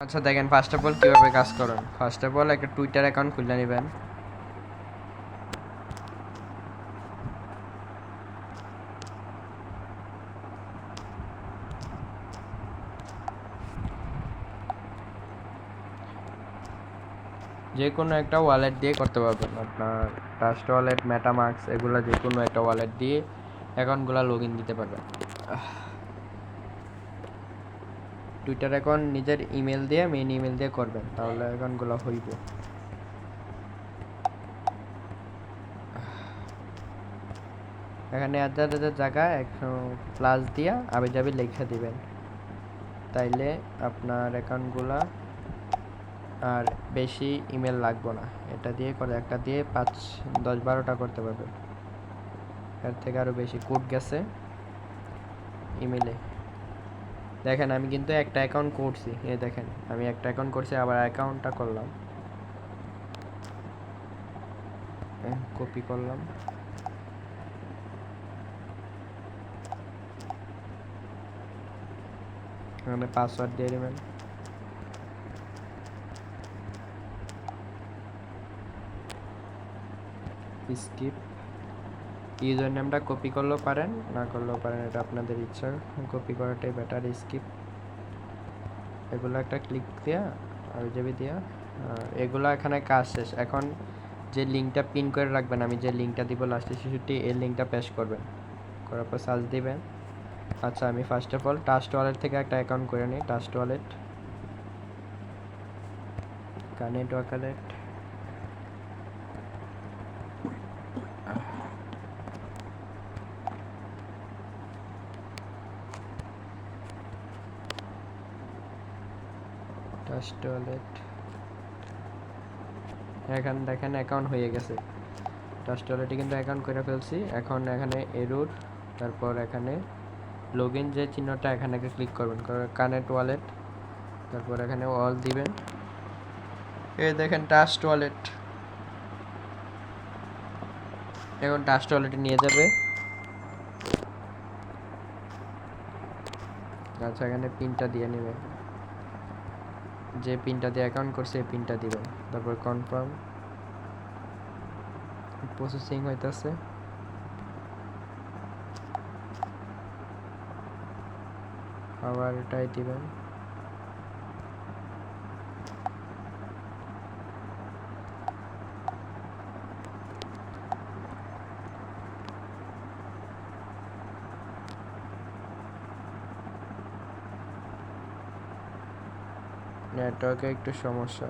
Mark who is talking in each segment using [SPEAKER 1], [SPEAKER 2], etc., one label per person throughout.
[SPEAKER 1] আচ্ছা দেখেন first of all কীভাবে কাজ করেন। ফার্স্ট অফ অল একটা টুইটার অ্যাকাউন্ট খুলে নেবেন। যে কোনো একটা ওয়ালেট দিয়ে করতে পারবেন, আপনার ট্রাস্ট ওয়ালেট, মেটামাস্ক, এগুলো যে কোনো একটা ওয়ালেট দিয়ে অ্যাকাউন্টগুলো লগ ইন দিতে পারবেন। টুইটার অ্যাকাউন্ট নিজের ইমেল দিয়ে, মেইন ইমেল দিয়ে করবেন, তাহলে অ্যাকাউন্টগুলো হইব। এখানে আদার জায়গায় প্লাস দিয়া আবি যাবি লিখে দিবেন, তাইলে আপনার অ্যাকাউন্টগুলা আর বেশি ইমেল লাগবে না। এটা দিয়ে করে একটা দিয়ে 5-10-12টা করতে পারবেন। এর থেকে আরও বেশি কোড গেছে ইমেলে। দেখেন আমি কিন্তু একটা অ্যাকাউন্ট করছি, এই দেখেন আমি একটা অ্যাকাউন্ট করছি, আবার অ্যাকাউন্টটা করলাম, কপি করলাম, এখানে পাসওয়ার্ড দিয়ে দেবেন। স্কিপ ইউজার নেমটা কপি করলেও পারেন, না করলেও পারেন, এটা আপনাদের ইচ্ছা, কপি করাটাই বেটার। স্কিপ এগুলো একটা ক্লিক দেওয়া আর যাবি দেওয়া, এগুলো এখানে কাজ শেষ। এখন যে লিঙ্কটা পিন করে রাখবেন, আমি যে লিঙ্কটা দিব লাস্টে 66, এই লিঙ্কটা পেস্ট করবেন, করার পর সার্চ দিবেন। আচ্ছা আমি first of all trust wallet থেকে একটা অ্যাকাউন্ট করে নিই। Trust wallet, connect wallet, trust wallet. এখন দেখেন অ্যাকাউন্ট হয়ে গেছে। ট্রাস্ট ওয়ালেটে কিন্তু অ্যাকাউন্ট করে ফেলছি। এখন এখানে এরর, তারপর এখানে লগ ইন যে চিহ্নটা, এখানে ক্লিক করবেন, কানেক্ট ওয়ালেট, তারপর এখানে অল দিবেন। এই দেখেন ট্রাস্ট ওয়ালেট, এখন ট্রাস্ট ওয়ালেটে নিয়ে যাবে। আচ্ছা এখানে পিনটা দিয়ে নেবেন, যে পিনটা দিয়ে অ্যাকাউন্ট করছে এই পিনটা দিবেন, তারপর কনফার্ম। প্রসেসিং হইতেছে, আবার এটাই দিবেন। নেটওয়ার্কে একটু সমস্যা,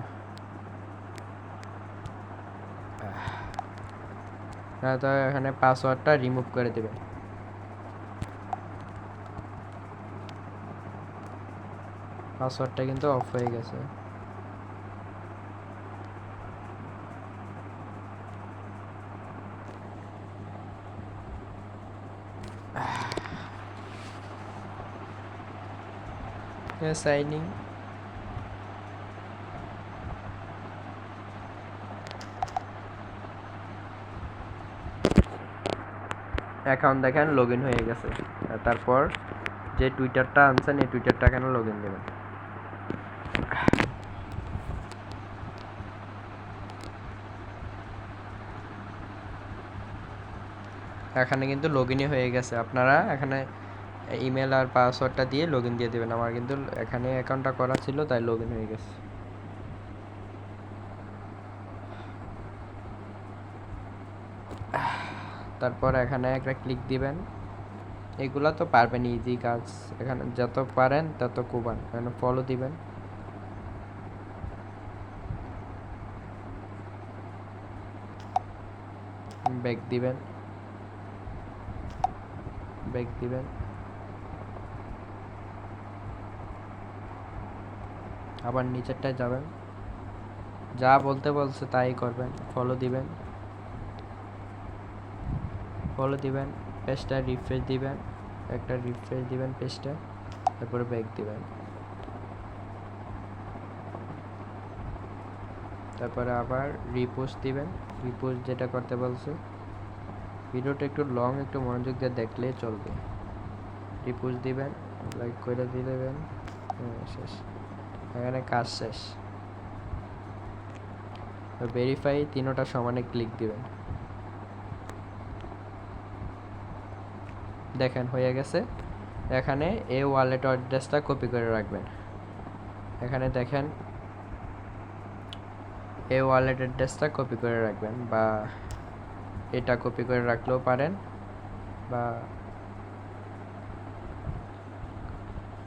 [SPEAKER 1] তো এখানে পাসওয়ার্ডটা রিমুভ করে দেবেন। পাসওয়ার্ডটা কিন্তু অফ হয়ে গেছে। সাইনিং, অ্যাকাউন্ট দেখেন লগ ইন হয়ে গেছে। তারপর যে টুইটারটা আনছেন এই টুইটারটা এখানে লগ ইন দেবেন। এখানে কিন্তু লগ ইনই হয়ে গেছে। আপনারা এখানে ইমেল আর পাসওয়ার্ডটা দিয়ে লগ ইন দিয়ে দেবেন। আমার কিন্তু এখানে অ্যাকাউন্টটা করা ছিল, তাই লগ ইন হয়ে গেছে। তারপর এখানে একটা ক্লিক দিবেন। এগুলা তো পারবেন, ইজি কাজ, এখানে যত পারেন তত কোবান। এখানে ফলো দিবেন, ব্যাক দিবেন, ব্যাক দিবেন, আবার নিচেরটায় যাবেন, যা বলতে বলছে তাই করবেন, ফলো দিবেন, ফলো দিবেন, পেজটা রিফ্রেশ দিবেন, একটা রিফ্রেশ দিবেন পেজটা, তারপরে ব্যাক দিবেন, তারপরে আবার রিপোস্ট দিবেন, রিপোস্ট যেটা করতে বলছে। ভিডিওটা একটু লং, একটু মনোযোগ দিয়ে দেখলে চলবে। রিপোস্ট দিবেন, লাইক করে দিয়ে দেবেন, শেষ। এখানে কাজ শেষ। ভেরিফাই তিনোটা সমানে ক্লিক দিবেন। দেখেন হয়ে গেছে। এখানে এই ওয়ালেট অ্যাড্রেসটা কপি করে রাখবেন। এখানে দেখেন এই ওয়ালেট অ্যাড্রেসটা কপি করে রাখবেন, বা এটা কপি করে রাখলেও পারেন, বা